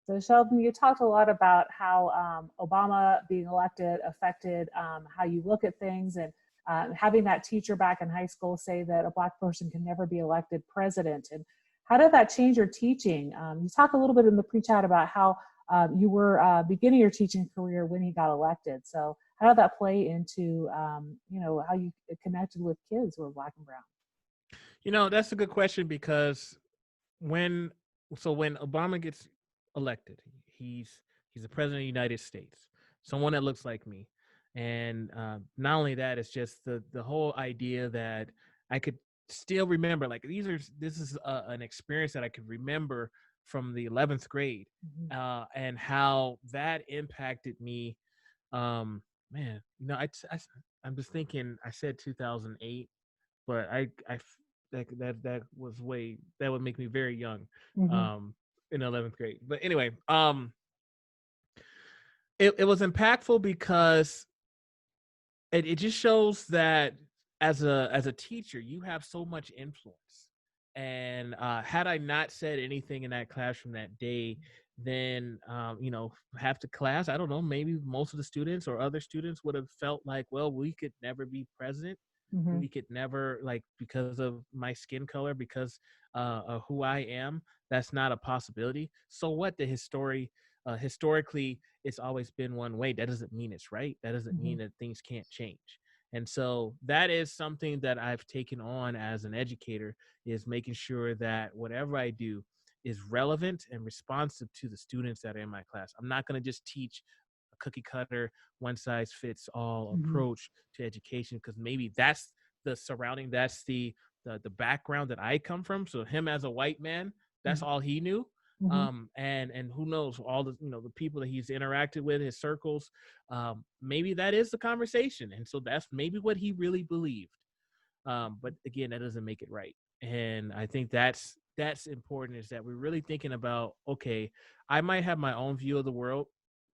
So Sheldon, you talked a lot about how Obama being elected affected how you look at things, and having that teacher back in high school say that a Black person can never be elected president. And how did that change your teaching? You talk a little bit in the pre-chat about how you were beginning your teaching career when he got elected. So how did that play into how you connected with kids who are Black and brown? That's a good question because when when Obama gets elected, he's the president of the United States, someone that looks like me, and not only that, it's just the whole idea that I could still remember, like this is an experience that I could remember from the 11th grade, Mhm. and how that impacted me. Man, I'm just thinking. I said 2008, but that was way that would make me very young, Mhm. um in 11th grade. But anyway, it was impactful because it just shows that as a teacher you have so much influence. And had I not said anything in that classroom that day, then half the class, I don't know, maybe most of the students or other students would have felt like, well, we could never be president, Mhm. we could never, like, because of my skin color, because of who I am, that's not a possibility. So what, historically it's always been one way. That doesn't mean it's right. That doesn't mean Mhm. that things can't change. And so that is something that I've taken on as an educator, is making sure that whatever I do is relevant and responsive to the students that are in my class. I'm not going to just teach a cookie cutter, one size fits all Mhm. approach to education, because maybe that's the surrounding, that's the background that I come from. So him as a white man, that's Mhm. all he knew. Mhm. And who knows, all the the people that he's interacted with, his circles, maybe that is the conversation, and so that's maybe what he really believed. But again, that doesn't make it right. And I think that's important, is that we're really thinking about, okay, I might have my own view of the world,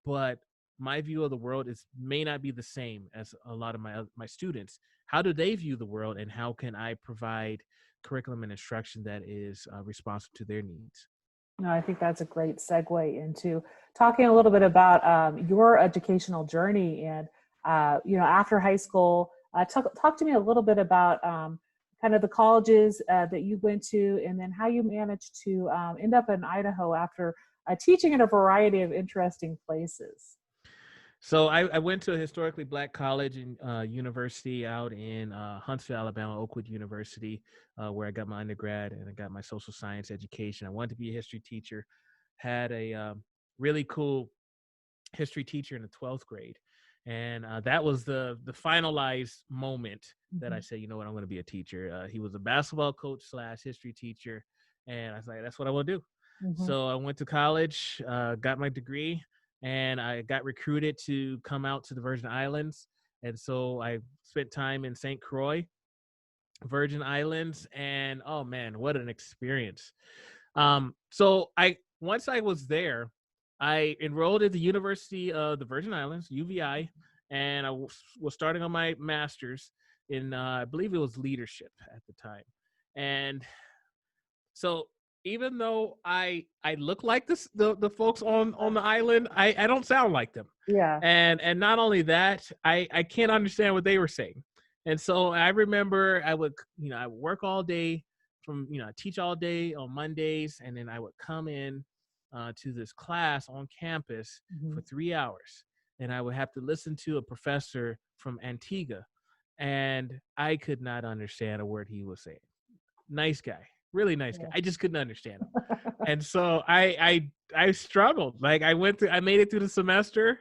but my view of the world is may not be the same as a lot of my students. How do they view the world, and how can I provide curriculum and instruction that is responsive to their needs? No, I think that's a great segue into talking a little bit about your educational journey. And after high school, talk to me a little bit about kind of the colleges that you went to, and then how you managed to end up in Idaho after teaching in a variety of interesting places. So I went to a historically Black college and university out in Huntsville, Alabama, Oakwood University, where I got my undergrad and I got my social science education. I wanted to be a history teacher. Had a really cool history teacher in the 12th grade, and that was the finalized moment that I Mhm. said, you know what, I'm going to be a teacher. He was a basketball coach slash history teacher, and I was like, that's what I want to do. Mhm. So I went to college, got my degree, and I got recruited to come out to the Virgin Islands. And so I spent time in St. Croix, Virgin Islands, and oh man, what an experience. So I once I was there, I enrolled at the University of the Virgin Islands, UVI, and was starting on my master's in, I believe it was leadership at the time. And so even though I look like the folks on the island, I don't sound like them. Yeah. And not only that, I can't understand what they were saying. And so I remember I would, I would work all day, from, I teach all day on Mondays, and then I would come in to this class on campus Mhm. for 3 hours, and I would have to listen to a professor from Antigua, and I could not understand a word he was saying. Nice guy, really nice guy. Yeah. I just couldn't understand him. And so I struggled. Like, I made it through the semester,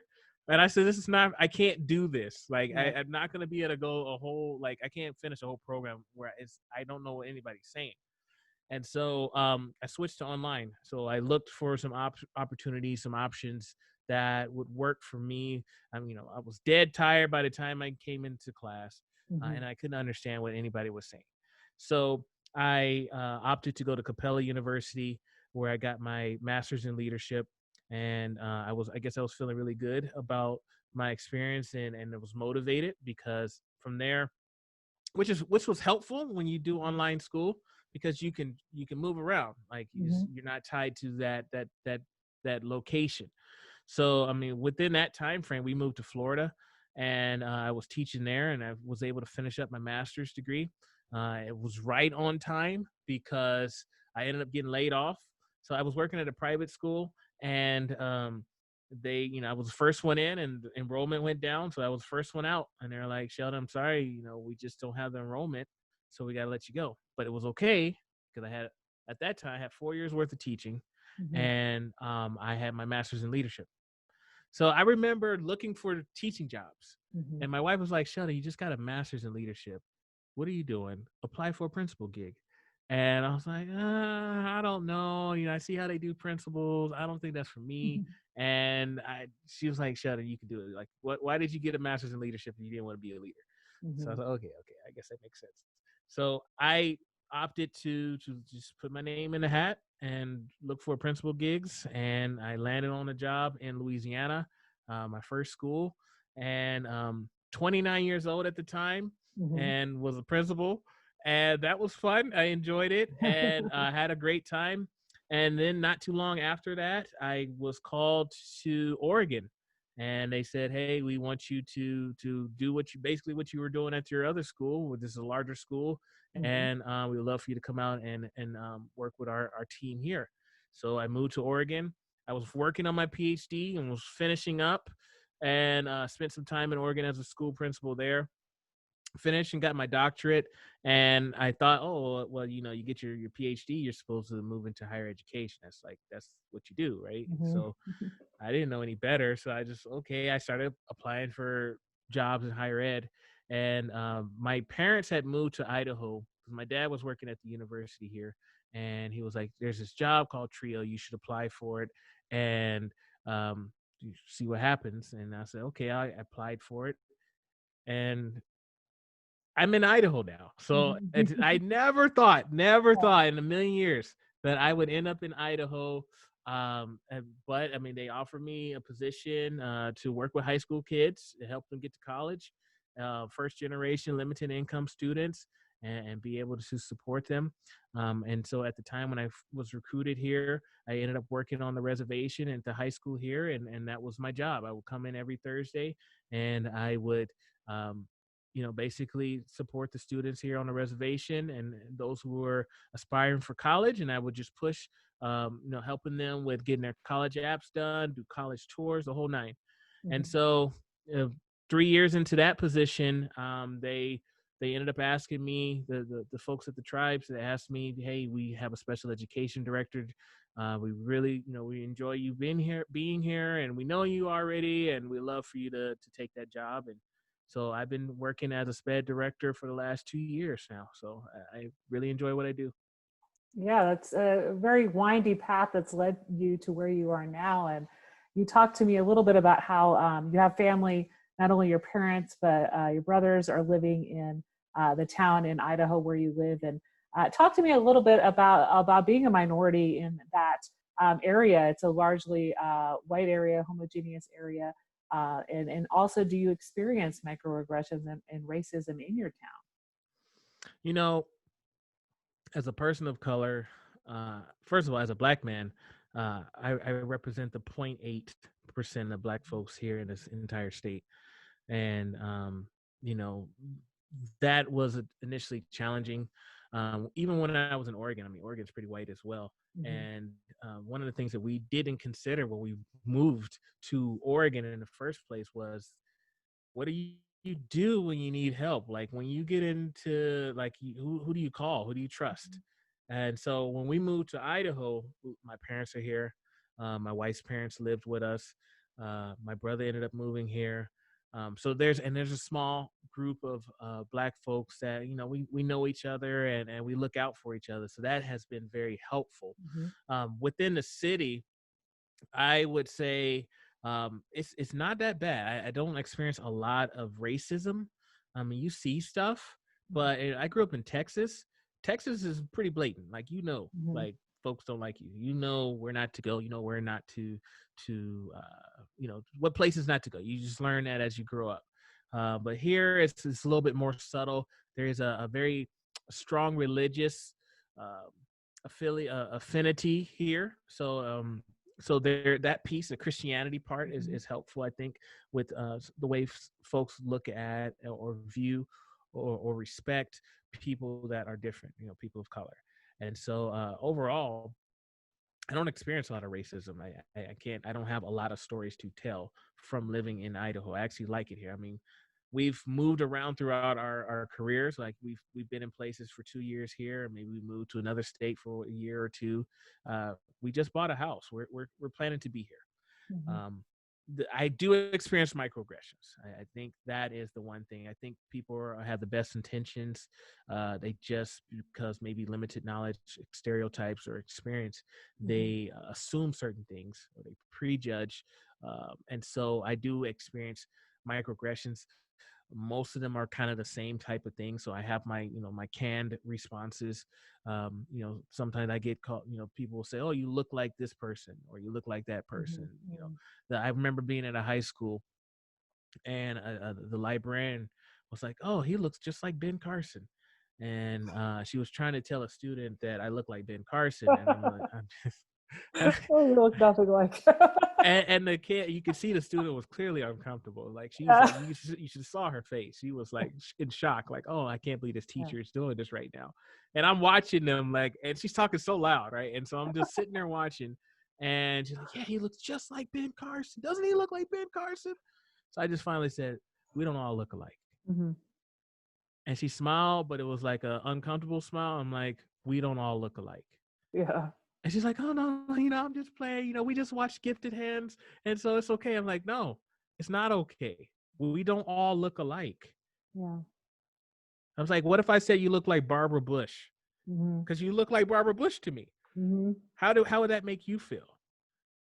and I said, this is not, I can't do this. Like, Yeah. I'm not gonna be able to go a whole, like, I can't finish a whole program where I don't know what anybody's saying. And so I switched to online. So I looked for some opportunities, some options that would work for me. I was dead tired by the time I came into class, Mhm. and I couldn't understand what anybody was saying. So I opted to go to Capella University, where I got my master's in leadership. And I guess I was feeling really good about my experience, and I was motivated, because from there, which was helpful when you do online school, because you can move around, like, Mhm. you're not tied to that that location. So I mean, within that time frame, we moved to Florida, and I was teaching there, and I was able to finish up my master's degree. It was right on time because I ended up getting laid off. So I was working at a private school, and I was the first one in, and enrollment went down, so I was the first one out. And they're like, "Sheldon, I'm sorry, we just don't have the enrollment, so we got to let you go." But it was okay because I had at that time I had 4 years worth of teaching, Mhm. and I had my master's in leadership. So I remember looking for teaching jobs, Mhm. and my wife was like, "Sheldon, you just got a master's in leadership. What are you doing? Apply for a principal gig." And I was like, I don't know. I see how they do principals. I don't think that's for me. Mhm. And she was like, "Sheldon, you can do it. Like, why did you get a master's in leadership if you didn't want to be a leader?" So I was Mhm. like, okay, I guess that makes sense. So I opted to just put my name in the hat and look for principal gigs, and I landed on a job in Louisiana, my first school, and 29 years old at the time, Mhm. and was a principal, and that was fun. I enjoyed it, and had a great time. And then not too long after that, I was called to Oregon, and they said, "Hey, we want you to do what you were doing at your other school. This is a larger school, Mhm. and we would love for you to come out and work with our team here." So I moved to Oregon. I was working on my PhD and was finishing up, and spent some time in Oregon as a school principal there. Finished and got my doctorate, and I thought, oh well, you get your PhD, you're supposed to move into higher education. That's what you do, right? Mhm. So I didn't know any better, so I started applying for jobs in higher ed, and my parents had moved to Idaho because my dad was working at the university here, and he was like, "There's this job called Trio, you should apply for it, and you see what happens." And I said, "Okay," I applied for it, and I'm in Idaho now. So Mhm. I never thought in a million years that I would end up in Idaho. But I mean, they offered me a position to work with high school kids to help them get to college, first generation limited income students, and be able to support them. And so at the time when I was recruited here, I ended up working on the reservation at the high school here, and that was my job. I would come in every Thursday, and I would um, basically support the students here on the reservation and those who were aspiring for college. And I would just push, helping them with getting their college apps done, do college tours, the whole nine. And Mhm. so, 3 years into that position, they ended up asking me, the folks at the tribes, they asked me, "Hey, we have a special education director. We really, we enjoy you being here, and we know you already, and we love for you to take that job." And so I've been working as a SPED director for the last 2 years now. So I really enjoy what I do. Yeah, that's a very windy path that's led you to where you are now. And you talked to me a little bit about how you have family, not only your parents, but your brothers are living in the town in Idaho where you live. And talk to me a little bit about being a minority in that area. It's a largely white area, homogeneous area. And also, do you experience microaggressions and racism in your town? You know, as a person of color, first of all, as a black man, I represent the 0.8% of black folks here in this entire state. And, you know, that was initially challenging. Even when I was in Oregon, I mean, Oregon's pretty white as well. Hmm. And one of the things that we didn't consider when we moved to Oregon in the first place was, what do you do when you need help? Like when you get into like who do you call? Who do you trust? And so when we moved to Idaho, my parents are here. My wife's parents lived with us. My brother ended up moving here. So there's a small group of black folks that we know each other, and we look out for each other. So that has been very helpful. Hmm. Within the city, I would say it's not that bad. I don't experience a lot of racism. I mean, you see stuff, but I grew up in Texas. Texas is pretty blatant. Like Hmm. like folks don't like you. You know where not to go. You know where not what places not to go. You just learn that as you grow up. But here it's a little bit more subtle. There is a very strong religious um, affinity here. So So there, that piece, the Christianity part Mhm. is helpful, I think, with the way folks look at or view or respect people that are different, people of color. And so overall, I don't experience a lot of racism. I can't. I don't have a lot of stories to tell from living in Idaho. I actually like it here. I mean, we've moved around throughout our careers. Like we've been in places for 2 years here. Maybe we moved to another state for a year or two. We just bought a house. We're planning to be here. Mhm. Um, I do experience microaggressions. I think that is the one thing. I think people have the best intentions. They just, because maybe limited knowledge, stereotypes, or experience, Mhm. they assume certain things or they prejudge. And so I do experience microaggressions. Most of them are kind of the same type of thing. So I have my, my canned responses. Sometimes I get called, people will say, oh, you look like this person or you look like that person. Mhm. Mhm. I remember being at a high school and the librarian was like, oh, he looks just like Ben Carson. And she was trying to tell a student that I look like Ben Carson. And I'm like, I'm just, Oh, you look nothing like. and the kid, you could see the student was clearly uncomfortable. Like she was Yeah. like, you should saw her face. She was like in shock, like, oh, I can't believe this Yeah. teacher is doing this right now. And I'm watching them like, and she's talking so loud, right? And so I'm just sitting there watching, and she's like, yeah, he looks just like Ben Carson. Doesn't he look like Ben Carson? So I just finally said, we don't all look alike. Mhm. And she smiled, but it was like an uncomfortable smile. I'm like, we don't all look alike. Yeah. And she's like, oh, no, I'm just playing. We just watched Gifted Hands. And so it's okay. I'm like, no, it's not okay. We don't all look alike. Yeah. I was like, what if I said you look like Barbara Bush? Mhm. Because you look like Barbara Bush to me. Mhm. How would that make you feel?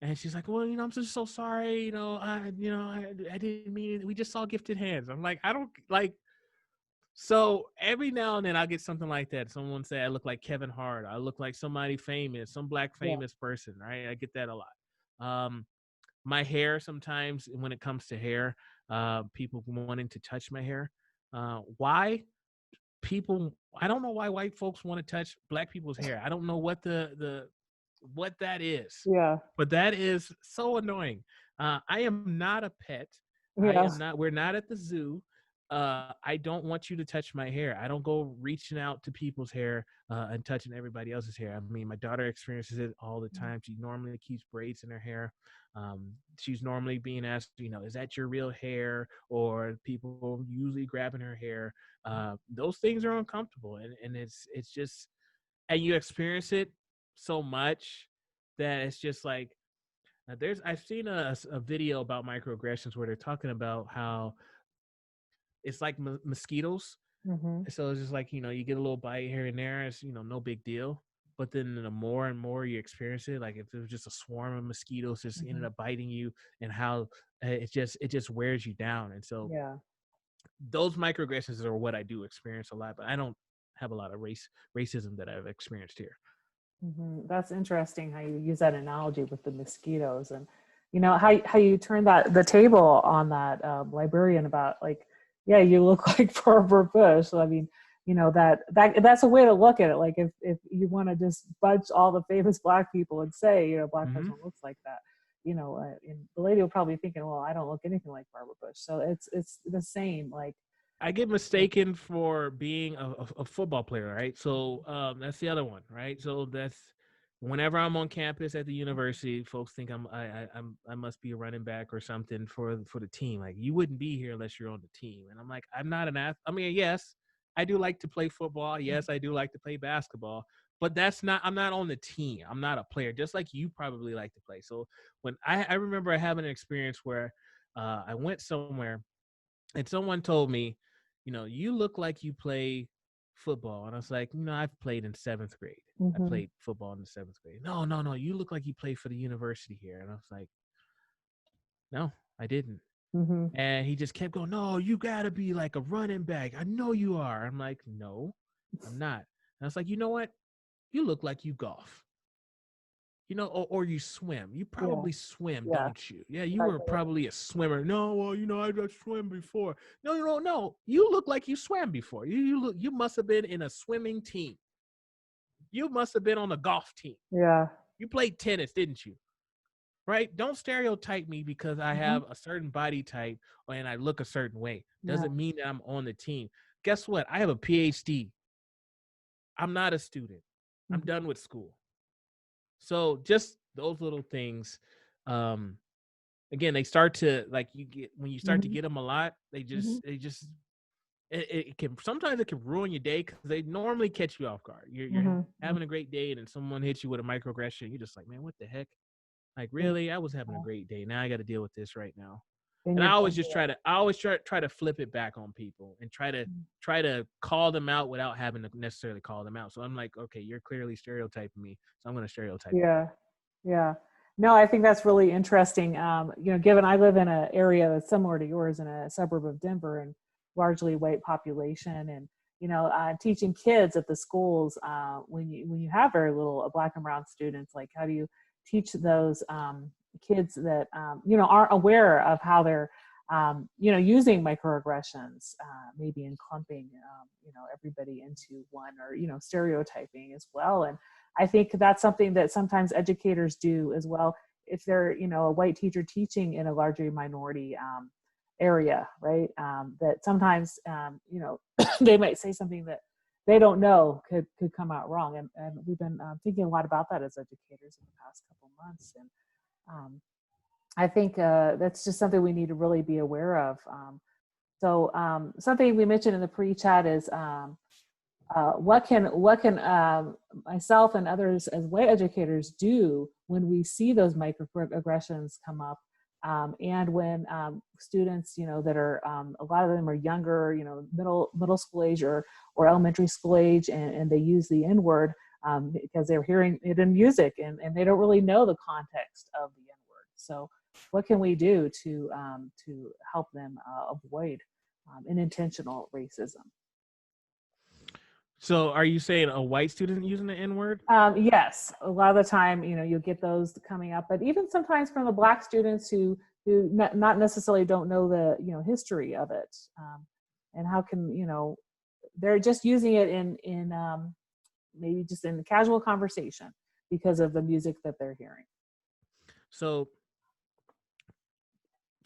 And she's like, well, I'm just so sorry. I didn't mean it. We just saw Gifted Hands. I'm like, I don't like. So every now and then I get something like that. Someone say I look like Kevin Hart. I look like somebody famous, some black Yeah. famous person, right? I get that a lot. Um, my hair sometimes when it comes to hair, people wanting to touch my hair. Why? I don't know why white folks want to touch black people's hair. I don't know what what that is, Yeah. but that is so annoying. I am not a pet. I Yeah. am not. We're not at the zoo. I don't want you to touch my hair. I don't go reaching out to people's hair and touching everybody else's hair. I mean, my daughter experiences it all the time. She normally keeps braids in her hair. She's normally being asked, is that your real hair? Or people usually grabbing her hair. Those things are uncomfortable, and it's just, and you experience it so much that it's just like I've seen a video about microaggressions where they're talking about how it's like mosquitoes. Mhm. So it's just like, you get a little bite here and there. It's, no big deal. But then the more and more you experience it, like if there was just a swarm of mosquitoes just ended Mhm. up biting you, and how it just wears you down. And so Yeah. those microaggressions are what I do experience a lot, but I don't have a lot of racism that I've experienced here. That's interesting how you use that analogy with the mosquitoes, and how you turn that the table on that librarian about, like, yeah, you look like Barbara Bush. So, I mean, that's a way to look at it. Like, if you want to just bunch all the famous black people and say, black Hmm. person looks like that, and the lady will probably be thinking, well, I don't look anything like Barbara Bush. So it's the same. Like, I get yeah. mistaken for being a football player, right? So that's the other one, right? So that's whenever I'm on campus at the university, folks think I must be a running back or something for the team. Like, you wouldn't be here unless you're on the team, and I'm like, I'm not an athlete. I mean, yes, I do like to play football. Yes, I do like to play basketball, but I'm not on the team. I'm not a player, just like you probably like to play. So when I remember having an experience where I went somewhere and someone told me, you look like you play football. And I was like, I've played in seventh grade. I Hmm. played football in the seventh grade. No, no, no. You look like you play for the university here. And I was like, no, I didn't. Hmm. And he just kept going, no, you got to be like a running back. I know you are. I'm like, no, I'm not. And I was like, you know what? You look like you golf. Or you swim. You Yeah. probably swim, Yeah. don't you? Yeah, you were Exactly. probably a swimmer. No, well, I just swim before. No, no, no. You look like you swam before. You must have been in a swimming team. You must have been on a golf team. Yeah. You played tennis, didn't you? right? Don't stereotype me because I Mhm. have a certain body type and I look a certain way. Yeah. Doesn't mean that I'm on the team. Guess what? I have a PhD. I'm not a student. I'm Mhm. done with school. So just those little things, um, again, they start to like you get when you start to Mhm. get them a lot. Mhm. They just it can sometimes it can ruin your day because they normally catch you off guard. You're Mhm. Mhm. having a great day and then someone hits you with a microaggression. You're just like, man, what the heck? Like, Yeah. really? I was having a great day. Now I got to deal with this right now. And And you're I always pointing just it. try to flip it back on people and Mhm. try to call them out without having to necessarily call them out. So I'm like, okay, you're clearly stereotyping me, so I'm going to stereotype you back. Yeah. Yeah. No, I think that's really interesting. Given I live in an area that's similar to yours in a suburb of Denver and largely white population, and teaching kids at the schools when you have very little black and brown students, like how do you teach those kids that aren't aware of how they're using microaggressions, maybe in clumping everybody into one, or stereotyping as well. And I think that's something that sometimes educators do as well. If they're, a white teacher teaching in a largely minority area, right? That sometimes, they might say something that they don't know could come out wrong. And we've been thinking a lot about that as educators in the past couple months. And um, I think that's just something we need to really be aware of. Something we mentioned in the pre-chat is what can myself and others as white educators do when we see those microaggressions come up, and when students that are a lot of them are younger, middle school age or elementary school age, and they use the N word because they're hearing it in music, and they don't really know the context of the N word. So what can we do to help them avoid unintentional racism? So are you saying a white student using the N word? Yes, a lot of the time, you'll get those coming up, but even sometimes from the Black students who not necessarily don't know the history of it, and how can they're just using it in maybe just in casual conversation because of the music that they're hearing. So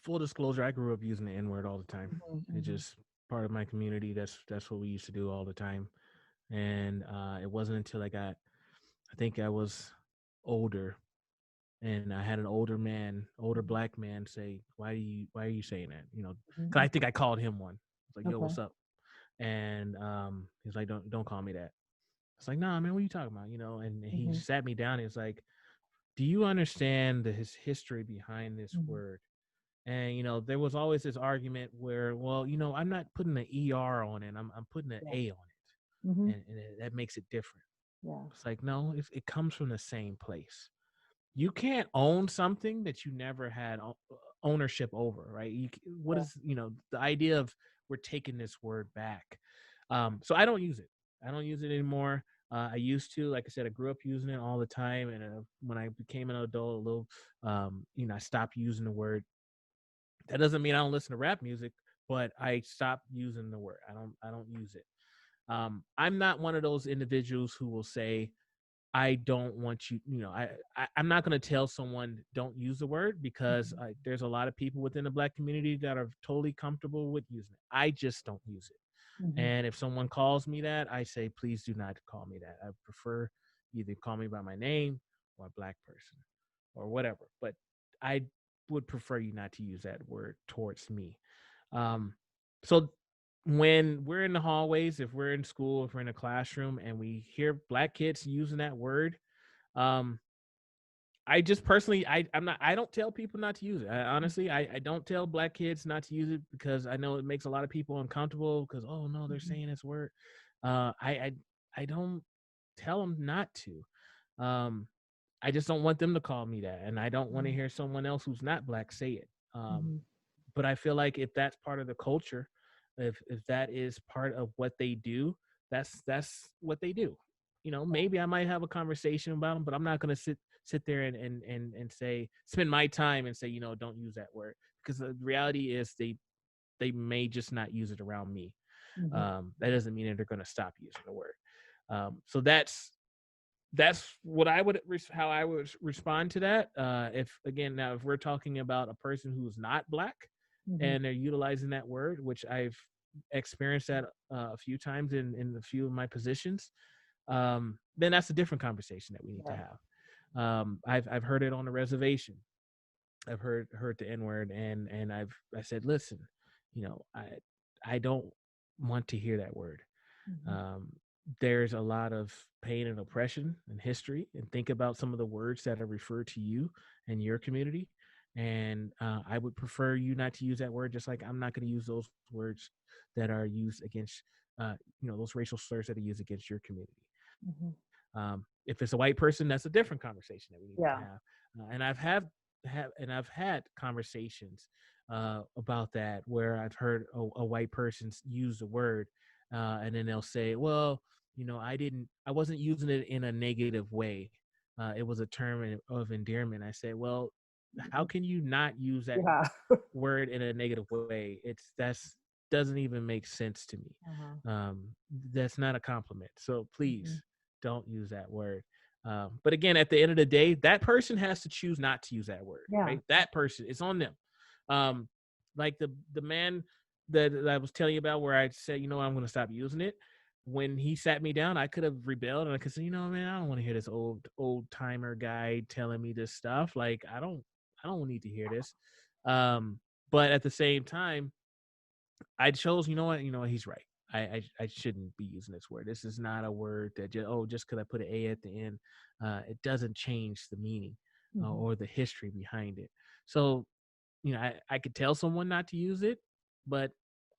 full disclosure, I grew up using the N word all the time. Mhm, It's mhm, just part of my community. That's what we used to do all the time. And it wasn't until I think I was older, and I had an older mhm, black man say, why are you saying that? Because I mhm, think I called him one. It's like, yo, okay. what's up? And he's like, don't call me that. It's like, nah, man, what are you talking about? And he Mhm, sat me down. And it's like, do you understand his history behind this mhm, word? And there was always this argument where, well, I'm not putting an ER on it. I'm putting an yeah. A on it, Mhm, and that makes it different. yeah. It's like, no, it comes from the same place. You can't own something that you never had ownership over, right? What Yeah. is the idea of we're taking this word back? So I don't use it. I don't use it anymore. I used to, like I said, I grew up using it all the time, and when I became an adult, a little, I stopped using the word. That doesn't mean I don't listen to rap music, but I stopped using the word. I don't use it. I'm not one of those individuals who will say, I don't want you, I'm not going to tell someone don't use the word because Mhm, there's a lot of people within the black community that are totally comfortable with using it. I just don't use it. mhm, And if someone calls me that, I say, please do not call me that. I prefer either call me by my name or a black person or whatever. But I would prefer you not to use that word towards me. Um, so when we're in the hallways, if we're in school, if we're in a classroom and we hear black kids using that word, um, I just personally, I don't tell people not to use it. Honestly, I don't tell black kids not to use it because I know it makes a lot of people uncomfortable because, oh no, they're mhm, saying this word. I don't tell them not to. Um, I just don't want them to call me that, and I don't want to mhm, hear someone else who's not black say it. mhm, But I feel like if that's part of the culture, if that is part of what they do, that's what they do. Maybe I might have a conversation about them, but I'm not gonna sit there and say spend my time and say don't use that word because the reality is they may just not use it around me. mhm, That doesn't mean that they're gonna stop using the word. So that's that's what I would how I would respond to that. If again, now if we're talking about a person who's not black Hmm. and they're utilizing that word, which I've experienced that a few times in a few of my positions, then that's a different conversation that we need to Yeah. have. I've heard it on the reservation. I've heard the N word, and I said, listen, you know, I don't want to hear that word. Hmm. Um, there's a lot of pain and oppression in history, and think about some of the words that are referred to you and your community. And I would prefer you not to use that word, just like I'm not going to use those words that are used against, those racial slurs that are used against your community. Hmm. If it's a white person, that's a different conversation that we need to Yeah. have. And I've had conversations about that where I've heard a white person use the word, and then they'll say, "Well, I wasn't using it in a negative way. It was a term of endearment." I said, "Well, how can you not use that Yeah. word in a negative way? That's doesn't even make sense to me. Uh-huh. Um, that's not a compliment. So Hmm. please don't use that word." But again, at the end of the day, that person has to choose not to use that word, Yeah. right? That person, it's on them. Um, like the man that I was telling you about, where I said, I'm going to stop using it. When he sat me down, I could have rebelled and I could say, man, I don't want to hear this old timer guy telling me this stuff. Like, I don't need to hear this. But at the same time, I chose, you know what, he's right. I shouldn't be using this word. This is not a word that just because I put an A at the end, it doesn't change the meaning Hmm. or the history behind it. So, I could tell someone not to use it, but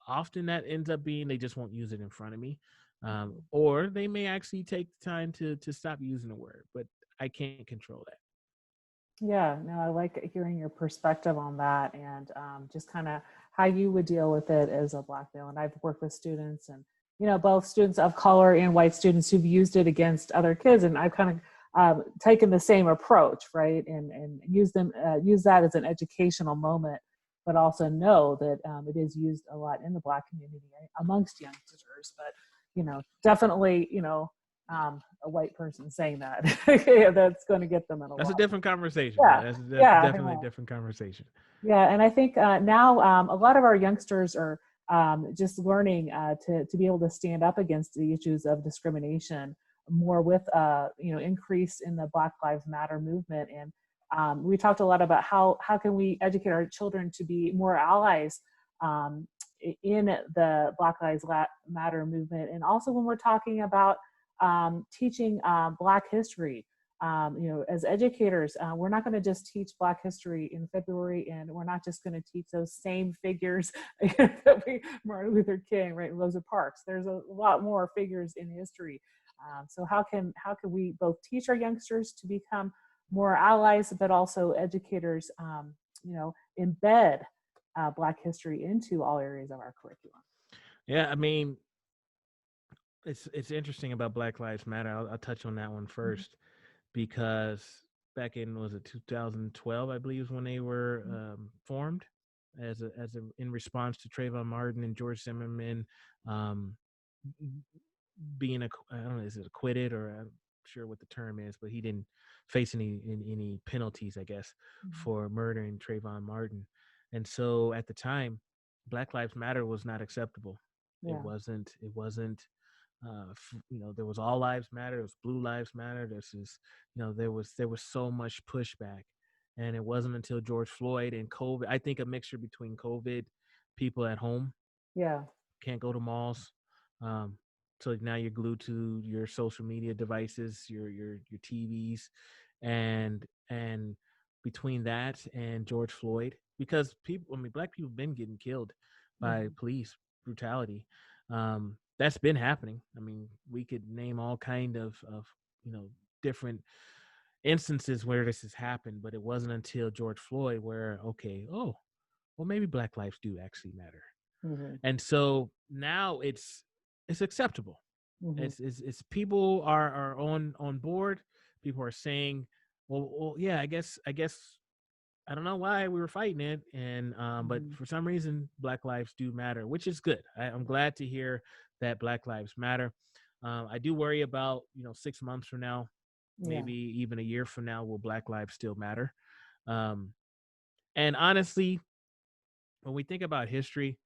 often that ends up being they just won't use it in front of me. Or they may actually take the time to stop using the word, but I can't control that. Yeah, no, I like hearing your perspective on that, and just kind of how you would deal with it as a black male. And I've worked with students, and both students of color and white students who've used it against other kids, and I've kind of taken the same approach, right? And use that as an educational moment, but also know that it is used a lot in the black community, right, amongst youngsters. But definitely, a white person saying that, yeah, that's going to get them in a That's a lot. different conversation. Yeah, That's yeah, definitely a different conversation. yeah. And I think now a lot of our youngsters are just learning to be able to stand up against the issues of discrimination more with increase in the Black Lives Matter movement. And we talked a lot about how can we educate our children to be more allies um, in the Black Lives Matter movement, and also when we're talking about teaching Black history. As educators, we're not going to just teach Black history in February, and we're not just going to teach those same figures that Martin Luther King, right, Rosa Parks. There's a lot more figures in history. So how can we both teach our youngsters to become more allies, but also educators, embed Black history into all areas of our curriculum? Yeah, I mean, it's interesting about Black Lives Matter. I'll touch on that one Mhm. first because back in, was it 2012, I believe, is when they were formed in response to Trayvon Martin and George Zimmerman um, being I don't know, is it acquitted, or I'm sure what the term is, but he didn't face any penalties, I guess, Mhm. for murdering Trayvon Martin. And so at the time, Black Lives Matter was not acceptable. It Yeah, wasn't. It wasn't. There was All Lives Matter. There was Blue Lives Matter. This is, there was so much pushback, and it wasn't until George Floyd and COVID. I think a mixture between COVID, people at home yeah, can't go to malls. Um, so now you're glued to your social media devices, your TVs, and between that and George Floyd, because people, I mean, black people have been getting killed by mhm, police brutality. That's been happening. I mean, we could name all kind of different instances where this has happened, but it wasn't until George Floyd where, okay, oh, well, maybe black lives do actually matter. mhm, And so now it's acceptable. mhm, It's people are on board. People are saying, well, yeah, I guess I don't know why we were fighting it, and but mhm. for some reason, Black lives do matter, which is good. I'm glad to hear that Black lives matter. I do worry about 6 months from now. Yeah. maybe even a year from now, will Black lives still matter? Um, and honestly, when we think about history,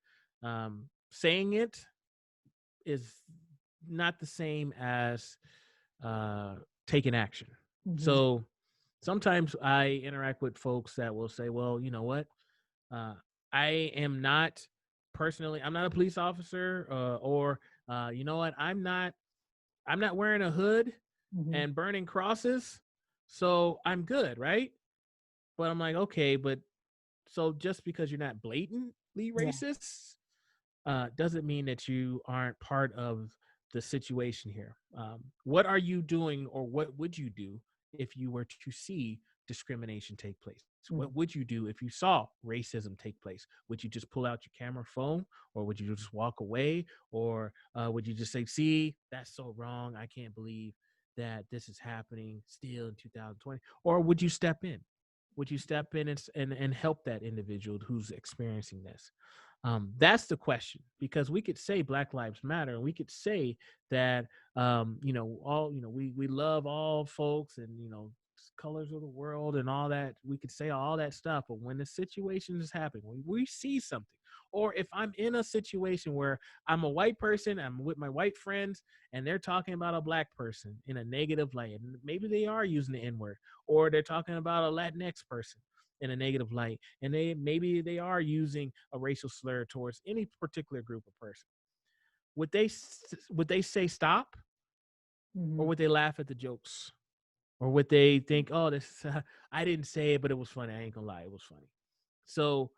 saying it is not the same as uh, taking action. Hmm. So sometimes I interact with folks that will say, well, you know what? Uh, I am not personally, I'm not a police officer, or you know what? I'm not wearing a hood Hmm. and burning crosses, so I'm good, right? But I'm like, okay, but so just because you're not blatantly Yeah. racist, doesn't mean that you aren't part of the situation here. What are you doing, or what would you do if you were to see discrimination take place? Hmm. What would you do if you saw racism take place? Would you just pull out your camera phone, or would you just walk away, or would you just say, "See, that's so wrong. I can't believe that this is happening still in 2020," or would you step in? Would you step in and help that individual who's experiencing this? That's the question, because we could say Black Lives Matter, and we could say that all we love all folks, and colors of the world and all that. We could say all that stuff, but when the situation is happening, when we see something, or if I'm in a situation where I'm a white person, I'm with my white friends, and they're talking about a Black person in a negative light, and maybe they are using the N-word, or they're talking about a Latinx person in a negative light, and they are using a racial slur towards any particular group of person, would they say stop, Hmm. or would they laugh at the jokes, or would they think, oh, this I didn't say it, but it was funny, I ain't gonna lie, it was funny. So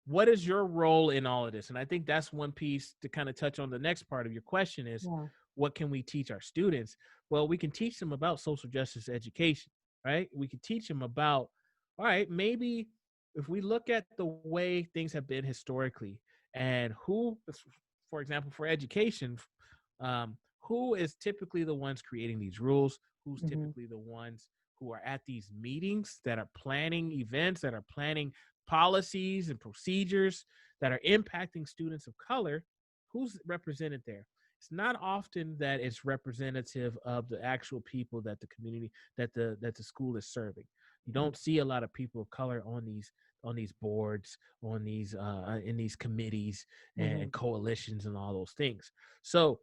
what is your role in all of this? And I think that's one piece to kind of touch on. The next part of your question is, Yeah. what can we teach our students? Well, we can teach them about social justice education, right? We can teach them about, all right, maybe if we look at the way things have been historically, and who, for example, for education, who is typically the ones creating these rules? Who's Hmm. typically the ones who are at these meetings, that are planning events, that are planning policies and procedures that are impacting students of color? Who's represented there? It's not often that it's representative of the actual people that the community, that the school is serving. You don't see a lot of people of color on these boards, on these in these committees Hmm. and coalitions and all those things. So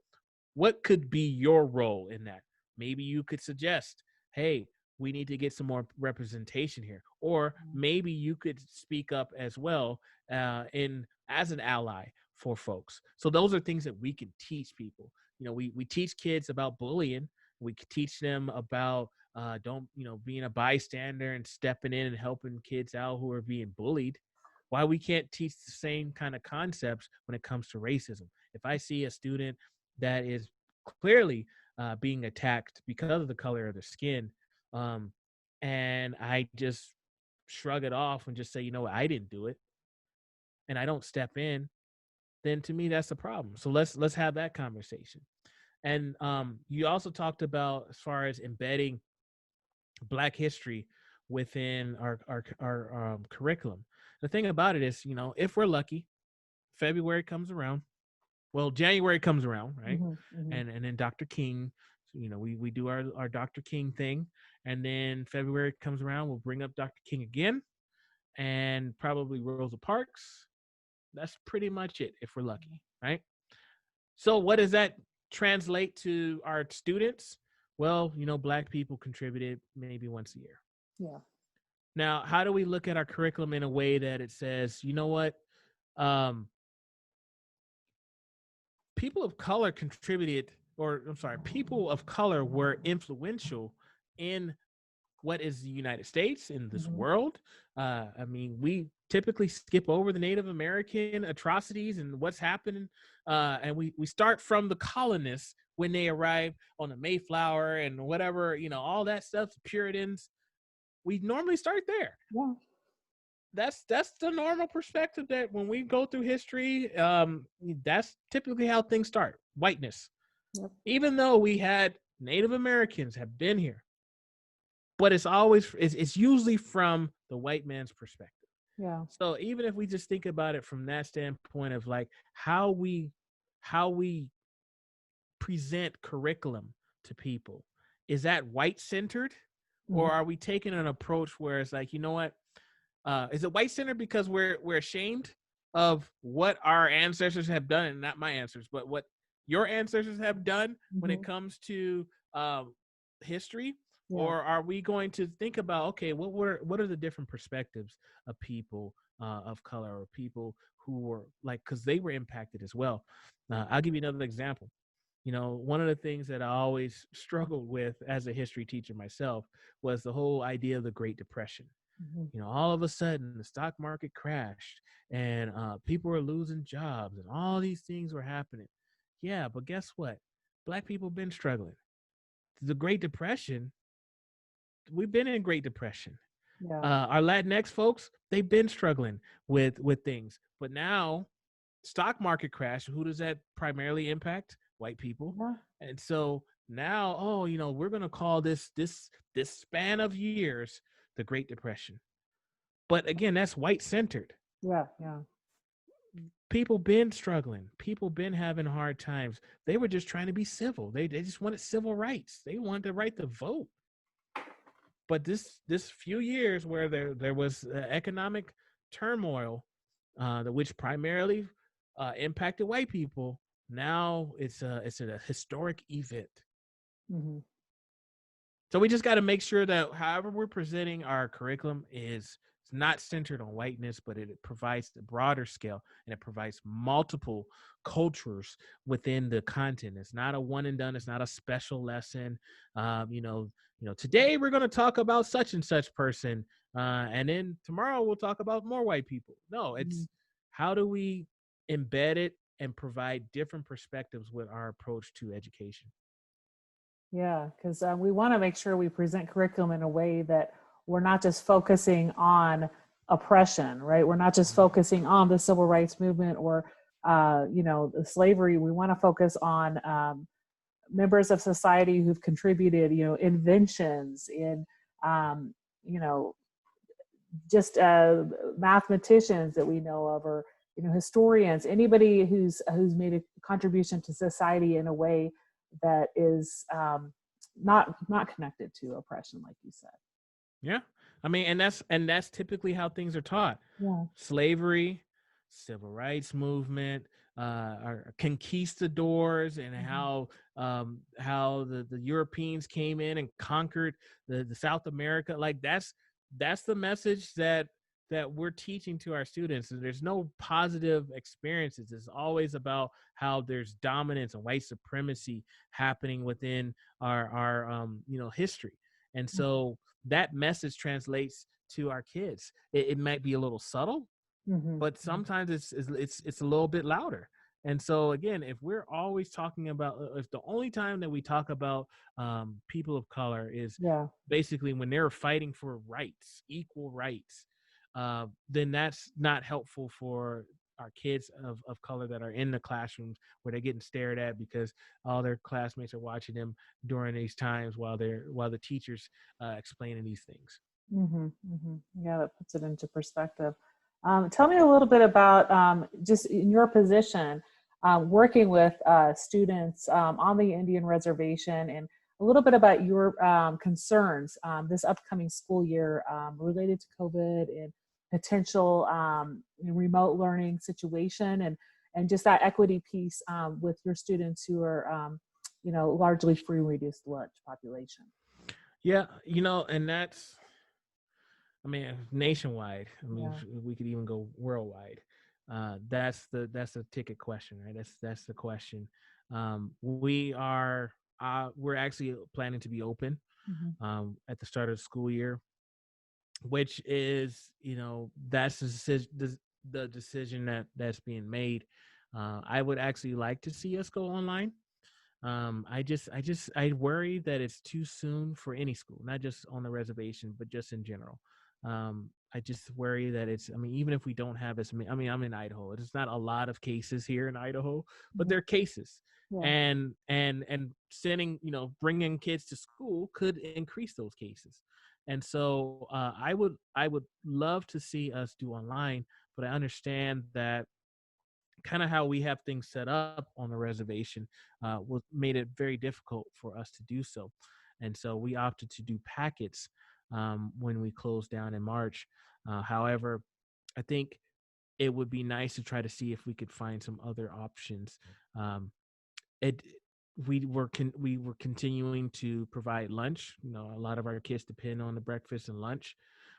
what could be your role in that? Maybe you could suggest, hey, we need to get some more representation here. Or maybe you could speak up as well, in as an ally for folks. So those are things that we can teach people. We teach kids about bullying. We could teach them about don't being a bystander and stepping in and helping kids out who are being bullied. Why we can't teach the same kind of concepts when it comes to racism? If I see a student that is clearly being attacked because of the color of their skin, um, and I just shrug it off and just say, I didn't do it, and I don't step in, then to me that's a problem. So let's have that conversation. And you also talked about, as far as embedding Black history within our curriculum. The thing about it is, if we're lucky, February comes around. Well, January comes around, right? Hmm. Hmm. And then Dr. King, we do our Dr. King thing, and then February comes around, we'll bring up Dr. King again, and probably Rosa Parks. That's pretty much it if we're lucky, right? So what does that translate to our students? Well, Black people contributed maybe once a year. Yeah. Now, how do we look at our curriculum in a way that it says, you know what? Um, People of color contributed, or I'm sorry, people of color were influential in what is the United States, in this Hmm. world. I mean, we typically skip over the Native American atrocities and what's happening, and we start from the colonists when they arrived on the Mayflower and whatever, all that stuff, the Puritans. We normally start there. Yeah. That's the normal perspective, that when we go through history, that's typically how things start. Whiteness, Yep. even though we had Native Americans have been here, but it's usually from the white man's perspective. Yeah. So even if we just think about it from that standpoint of like how we present curriculum to people, is that white centered, or Mhm. are we taking an approach where it's like, you know what, is it white centered because we're ashamed of what our ancestors have done, and not my ancestors, but what your ancestors have done when it Mhm. comes to um, history? Yeah. Or are we going to think about, okay, what are the different perspectives of people of color, or people who were like, because they were impacted as well. I'll give you another example. You know, one of the things that I always struggled with as a history teacher myself was the whole idea of the Great Depression. Mhm. You know, all of a sudden the stock market crashed, and people were losing jobs, and all these things were happening. Yeah, but guess what? Black people been struggling. The Great Depression, we've been in Great Depression. Yeah. Our Latinx folks, they've been struggling with things, but now stock market crash. Who does that primarily impact? White people. Yeah. And so now, oh, you know, we're gonna call this span of years the Great Depression. But again, that's white centered. Yeah. Yeah. People been struggling. People been having hard times. They were just trying to be civil. They just wanted civil rights. They wanted the right to vote. But this few years where there was economic turmoil, which primarily impacted white people, now it's a historic event. Mhm. So we just got to make sure that however we're presenting our curriculum is it's not centered on whiteness, but it provides the broader scale, and it provides multiple cultures within the content. It's not a one and done. It's not a special lesson. Um, you know, today we're going to talk about such and such person, and then tomorrow we'll talk about more white people. No, Mhm. it's how do we embed it and provide different perspectives with our approach to education. Yeah, because we want to make sure we present curriculum in a way that we're not just focusing on oppression, right? We're not just focusing on the civil rights movement or, the slavery. We want to focus on members of society who've contributed, inventions in, um, you know, just mathematicians that we know of, or historians, anybody who's made a contribution to society in a way that is not connected to oppression, like you said. Yeah. I mean, and that's typically how things are taught. Yeah. Slavery, civil rights movement, our conquistadors, and Hmm. how the Europeans came in and conquered the South America. Like that's the message that we're teaching to our students. And there's no positive experiences. It's always about how there's dominance and white supremacy happening within our history. And so that message translates to our kids. It might be a little subtle, Hmm. but sometimes it's a little bit louder. And so again, if we're always talking about, if the only time that we talk about people of color is Yeah. basically when they're fighting for rights, equal rights, then that's not helpful for our kids of color that are in the classrooms where they're getting stared at because all their classmates are watching them during these times while the teachers explaining these things. Hmm. Hmm. Yeah, that puts it into perspective. Tell me a little bit about just in your position, working with students on the Indian reservation, and a little bit about your concerns this upcoming school year related to COVID and potential remote learning situation, and just that equity piece with your students who are, largely free and reduced lunch population. Yeah, and that's, I mean, nationwide. I mean, Yeah. we could even go worldwide. That's the ticket question, right? That's the question. We're actually planning to be open Hmm. at the start of the school year, which is, that's the decision that's being made. I would actually like to see us go online. I worry that it's too soon for any school, not just on the reservation, but just in general. I just worry that it's, I mean, even if we don't have as many, I mean, I'm in Idaho. There's not a lot of cases here in Idaho, but Hmm. there are cases. Yeah. And sending, bringing kids to school could increase those cases. And so I would love to see us do online, but I understand that kind of how we have things set up on the reservation was made it very difficult for us to do so. And so we opted to do packets when we closed down in March. However, I think it would be nice to try to see if we could find some other options. Um, it we were continuing to provide lunch. A lot of our kids depend on the breakfast and lunch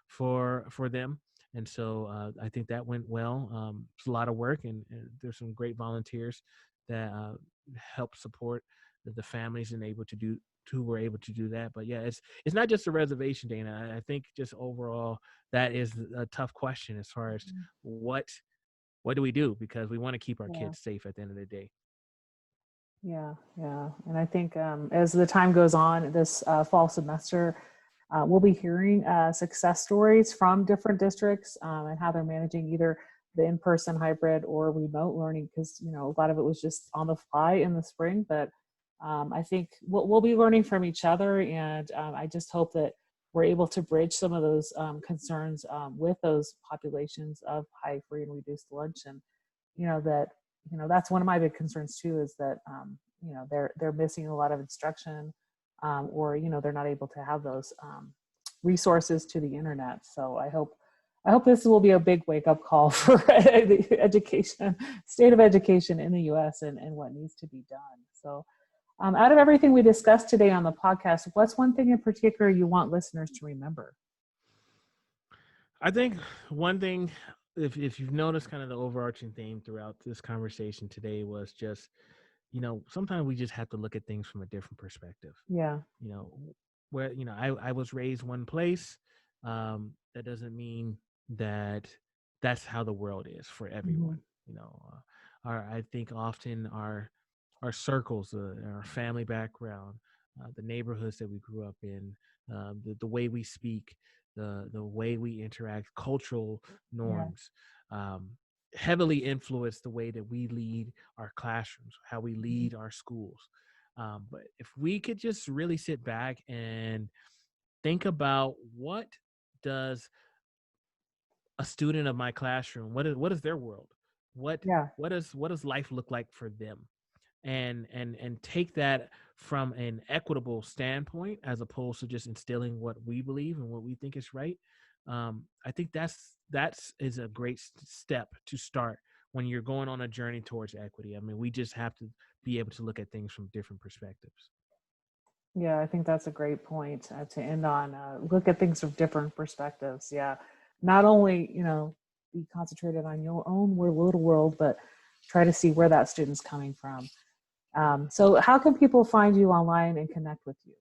for them, and so I think that went well. It's a lot of work, and there's some great volunteers that help support the families and able to do who were able to do that. But yeah, it's not just a reservation, Dana. I think just overall that is a tough question as far as Mhm. what do we do, because we want to keep our Yeah. kids safe at the end of the day. Yeah, yeah. And I think as the time goes on this fall semester, we'll be hearing success stories from different districts and how they're managing either the in-person, hybrid, or remote learning, because a lot of it was just on the fly in the spring. But I think we'll be learning from each other, and I just hope that we're able to bridge some of those concerns with those populations of high, free, and reduced lunch. And that that's one of my big concerns too, is that they're missing a lot of instruction, or they're not able to have those resources to the internet. So I hope this will be a big wake up call for the education state of education in the US, and what needs to be done. So out of everything we discussed today on the podcast, what's one thing in particular you want listeners to remember? I think one thing, if you've noticed, kind of the overarching theme throughout this conversation today was just, sometimes we just have to look at things from a different perspective. Yeah. You know, where I was raised one place, that doesn't mean that that's how the world is for Mm-hmm. everyone. I think often our circles, our family background, the neighborhoods that we grew up in, the way we speak, the way we interact, cultural Yeah. norms, um, heavily influence the way that we lead our classrooms, how we Mm-hmm. lead our schools. But if we could just really sit back and think about, what does a student of my classroom, what is their world? What Yeah. what does life look like for them? And take that from an equitable standpoint, as opposed to just instilling what we believe and what we think is right. I think that's is a great step to start when you're going on a journey towards equity. I mean, we just have to be able to look at things from different perspectives. Yeah, I think that's a great point to end on. Look at things from different perspectives. Yeah, not only be concentrated on your own little world, but try to see where that student's coming from. So, how can people find you online and connect with you?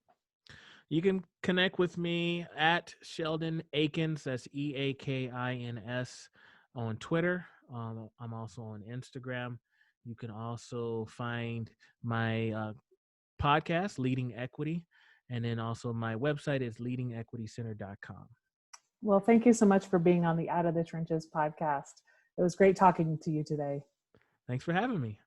You can connect with me at Sheldon Eakins. That's Eakins on Twitter. I'm also on Instagram. You can also find my podcast, Leading Equity. And then also my website is leadingequitycenter.com. Well, thank you so much for being on the Out of the Trenches podcast. It was great talking to you today. Thanks for having me.